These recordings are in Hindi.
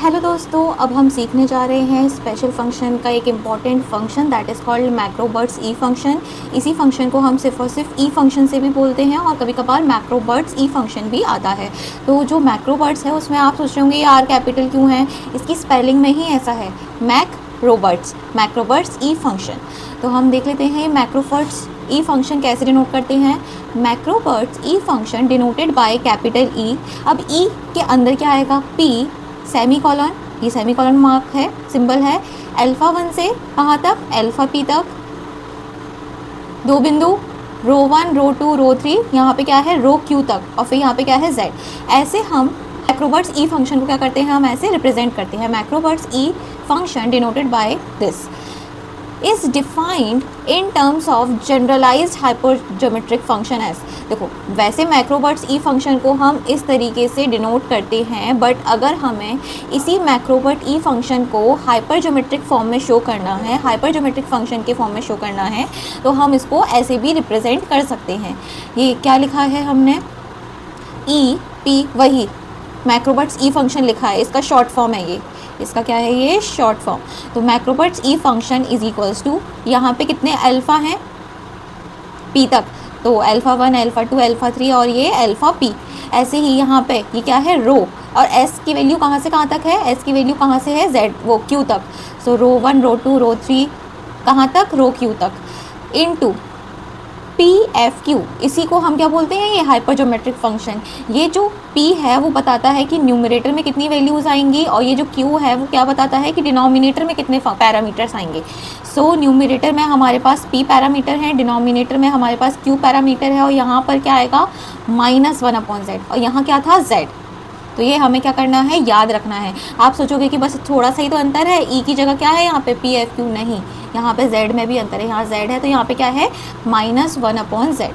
हेलो दोस्तों, अब हम सीखने जा रहे हैं स्पेशल फंक्शन का एक important function that is called MacRobert's E function. इसी फंक्शन को हम सिर्फ और सिर्फ ई फंक्शन से भी बोलते हैं और कभी कभार मैक्रोबर्ट्स ई फंक्शन भी आता है। तो जो मैक्रोबर्ट्स है उसमें आप सोच रहे होंगे ये आर कैपिटल क्यों है, इसकी स्पेलिंग में ही ऐसा है, मैक्रोबर्ट्स ई फंक्शन। तो हम देख लेते हैं मैक्रोबर्ट्स ई फंक्शन कैसे डिनोट करते हैं। MacRobert's E function denoted by capital E. अब ई के अंदर क्या आएगा, पी सेमी कॉलन, ये सेमी कॉलन मार्क है, सिंबल है। अल्फ़ा 1 से कहाँ तक, अल्फ़ा पी तक, दो बिंदु, रो 1 रो 2 रो 3, यहाँ पे क्या है रो क्यू तक, और फिर यहाँ पे क्या है z। ऐसे हम मैक्रोबर्ट्स ई फंक्शन को क्या करते हैं, हम ऐसे रिप्रेजेंट करते हैं। MacRobert's E function denoted by this is defined in terms of generalized hypergeometric function as। देखो वैसे मैक्रोबर्ट्स ई फंक्शन को हम इस तरीके से डिनोट करते हैं, बट अगर हमें इसी मैक्रोबर्ट ई फंक्शन को हाइपरजोमेट्रिक फॉर्म में शो करना है, हाइपरजोमेट्रिक फंक्शन के फॉर्म में शो करना है, तो हम इसको ऐसे भी रिप्रेजेंट कर सकते हैं। ये क्या लिखा है हमने, ई पी, वही मैक्रोबर्ट्स ई फंक्शन लिखा है, इसका शॉर्ट फॉर्म है ये, इसका क्या है ये शॉर्ट फॉर्म। तो मैक्रोबर्ट्स E function is equals to, यहाँ पे कितने अल्फ़ा हैं, पी तक, तो अल्फ़ा 1 अल्फ़ा 2 अल्फ़ा 3 और ये अल्फ़ा पी। ऐसे ही यहाँ पे ये क्या है रो, और एस की वैल्यू कहाँ से कहाँ तक है, एस की वैल्यू कहाँ से है जेड, वो क्यू तक। सो रो 1 रो 2 रो 3 कहाँ तक, रो क्यू तक, इनटू पी एफ क्यू। इसी को हम क्या बोलते हैं, ये हाइपरजोमेट्रिक फंक्शन। ये जो पी है वो बताता है कि न्यूमरेटर में कितनी वैल्यूज़ आएंगी, और ये जो क्यू है वो क्या बताता है कि डिनोमिनेटर में कितने पैरामीटर्स आएंगे। सो न्यूमरेटर में हमारे पास पी पैरामीटर है, डिनोमिनेटर में हमारे पास क्यू पैरामीटर है, और यहाँ पर क्या आएगा -1/z, और यहाँ क्या था z। तो ये हमें क्या करना है, याद रखना है। आप सोचोगे कि बस थोड़ा सा ही तो अंतर है, ई की जगह क्या है यहाँ पे पी एफ क्यू, नहीं, यहाँ पे z में भी अंतर है, यहाँ z है तो यहाँ पे क्या है -1/z।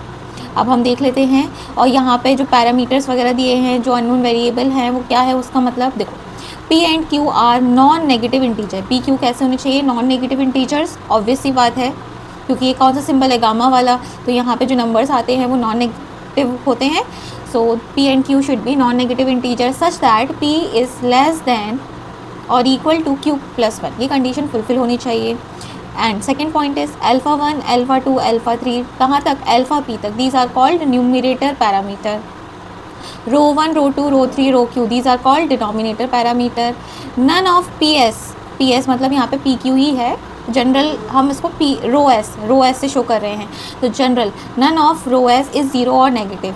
अब हम देख लेते हैं, और यहाँ पे जो पैरामीटर्स वगैरह दिए हैं, जो अननोन वेरिएबल हैं, वो क्या है उसका मतलब देखो, p and q are non negative integer. p q कैसे होने चाहिए, नॉन नेगेटिव इंटीजर्स, ऑब्वियस सी बात है, क्योंकि ये कौन सा सिंबल है, गामा वाला, तो यहाँ पे जो नंबर्स आते हैं वो नॉन नेगेटिव होते हैं। So p and q should be non negative integer such that p is less than और इक्वल टू q + 1, ये कंडीशन फुलफिल होनी चाहिए। And second point is alpha 1 alpha 2 alpha 3 कहाँ तक, अल्फ़ा p तक, these are called numerator parameter. Rho 1 rho 2 rho 3 rho q, these are called denominator parameter. None of ps मतलब यहाँ पे pq ही है, जनरल हम इसको रो एस से शो कर रहे हैं, तो general none of rho s is zero और नेगेटिव,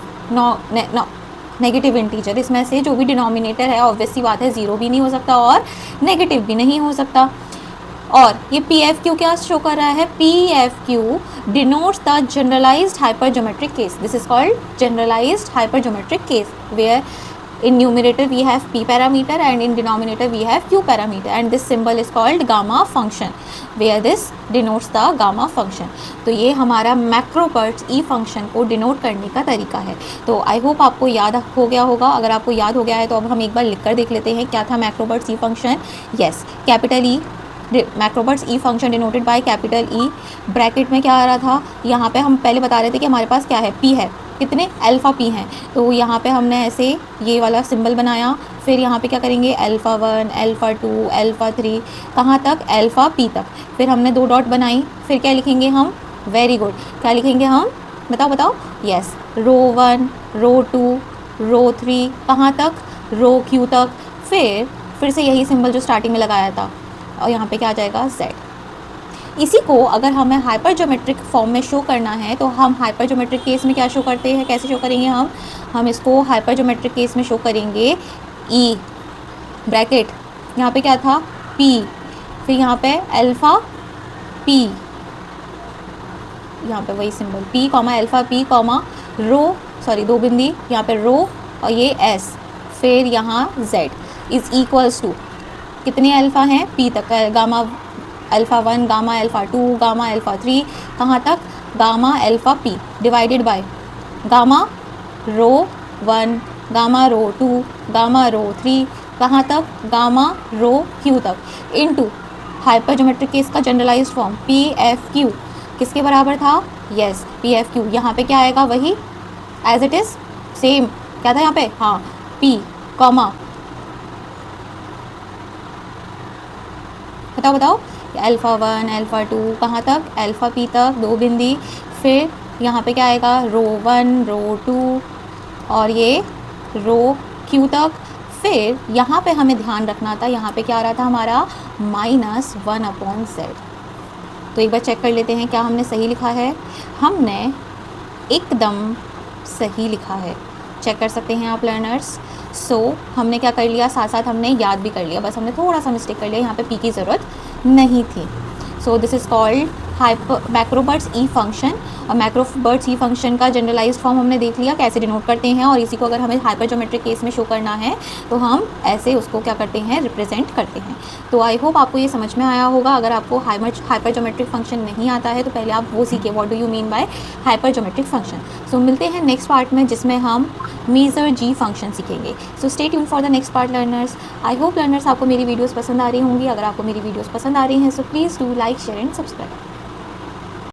नेगेटिव इंटीजर। इसमें से जो भी डिनोमिनेटर है ऑब्वियस सी बात है ज़ीरो भी नहीं हो सकता और नेगेटिव भी नहीं हो सकता। और ये पी एफ क्यू क्या शो कर रहा है, P F Q denotes the generalised hypergeometric case. This is called generalised hypergeometric case where in numerator we have p parameter and in denominator we have q parameter, and this symbol is called gamma function where this denotes the gamma function। तो ये हमारा मैक्रोबर्ट्स ई फंक्शन को डिनोट करने का तरीका है। तो आई होप आपको याद हो गया होगा। अगर आपको याद हो गया है तो अब हम एक बार लिख कर देख लेते हैं क्या था MacRobert's E function. Yes, capital E, MacRobert's E function denoted by capital E. Bracket में क्या आ रहा था, यहाँ पे हम पहले बता रहे थे कि हमारे पास क्या है, पी है, कितने अल्फ़ा पी हैं, तो यहाँ पे हमने ऐसे ये वाला सिंबल बनाया। फिर यहाँ पे क्या करेंगे, अल्फ़ा 1 अल्फ़ा 2 अल्फ़ा 3 कहाँ तक, अल्फ़ा पी तक। फिर हमने 2 डॉट बनाई, फिर क्या लिखेंगे हम, वेरी गुड, क्या लिखेंगे हम, बताओ। यस, रो 1 रो 2 रो 3 कहाँ तक, रो क्यू तक। फिर से यही सिंबल जो स्टार्टिंग में लगाया था, और यहाँ पे क्या आ जाएगा, z। इसी को अगर हमें हाइपरजोमेट्रिक फॉर्म में शो करना है तो हम हाइपरजोमेट्रिक केस में क्या शो करते हैं, कैसे शो करेंगे हम इसको हाइपरजोमेट्रिक केस में शो करेंगे, ई ब्रैकेट, यहाँ पे क्या था, p, फिर यहाँ पे अल्फ़ा p, यहाँ पे वही symbol p comma alpha p comma rho, sorry दो बिंदी, यहाँ पे रो और ये s, फिर यहाँ z इज़ इक्वल्स टू कितने अल्फ़ा हैं, p तक, gamma alpha 1 gamma alpha 2 gamma alpha 3 कहाँ तक, gamma alpha p divided by gamma rho 1 gamma rho 2 gamma rho 3 कहाँ तक, गामा रो q तक, इनटू हाइपरजोमेट्रिक केस का generalised form P F Q किसके बराबर था, यस पी एफ क्यू। यहाँ पे क्या आएगा, वही एज इट इज़ सेम, क्या था यहाँ पे, हाँ p कॉमा बताओ बताओ, अल्फ़ा 1 अल्फ़ा 2 कहाँ तक, अल्फ़ा पी तक 2 बिंदी, फिर यहाँ पे क्या आएगा, रो 1 रो 2 और ये रो क्यू तक। फिर यहाँ पे हमें ध्यान रखना था, यहाँ पे क्या आ रहा था हमारा -1/z। तो एक बार चेक कर लेते हैं क्या हमने सही लिखा है। हमने एकदम सही लिखा है, चेक कर सकते हैं आप लर्नर्स। हमने क्या कर लिया, साथ साथ हमने याद भी कर लिया, बस हमने थोड़ा सा मिस्टेक कर लिया, यहाँ पे पी की ज़रूरत नहीं थी। This is called MacRobert's E function. और मैक्रोबर्ट्स ई फंक्शन का जनरलाइज्ड फॉर्म हमने देख लिया कैसे डिनोट करते हैं, और इसी को अगर हमें हाइपरजोमेट्रिक केस में शो करना है तो हम ऐसे उसको क्या करते हैं, रिप्रेजेंट करते हैं। तो आई होप आपको ये समझ में आया होगा। अगर आपको हाइपरजोमेट्रिक फंक्शन नहीं आता है तो पहले आप वो सीखिए, what do you mean by hypergeometric function. मिलते हैं नेक्स्ट पार्ट में जिसमें हम मेजर जी फंक्शन सीखेंगे। Stay tune for the next part learners. I hope learners आपको मेरी वीडियोस पसंद आ रही होंगी। अगर आपको मेरी वीडियोस पसंद आ रही हैं so please do like share and subscribe.